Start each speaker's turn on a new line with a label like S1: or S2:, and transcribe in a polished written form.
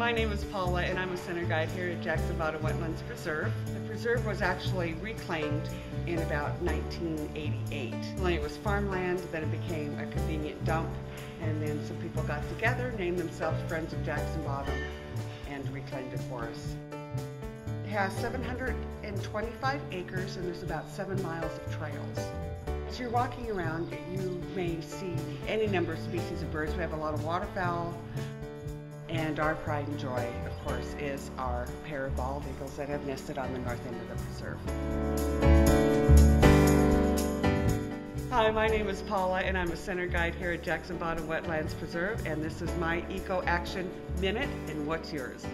S1: my name is Paula and I'm a center guide here at Jakson Wetlands Preserve. The preserve was actually reclaimed in about 1988. When it was farmland, then it became a convenient dump, and then some people got together, named themselves Friends of Jakson Bottom, and reclaimed it for us. It has 725 acres and there's about 7 miles of trails. As you're walking around, you may see any number of species of birds. We have a lot of waterfowl, and our pride and joy, of course, is our pair of bald eagles that have nested on the north end of the preserve. Hi, my name is Paula and I'm a center guide here at Jakson Wetlands Preserve, and this is my Eco Action Minute, and what's yours?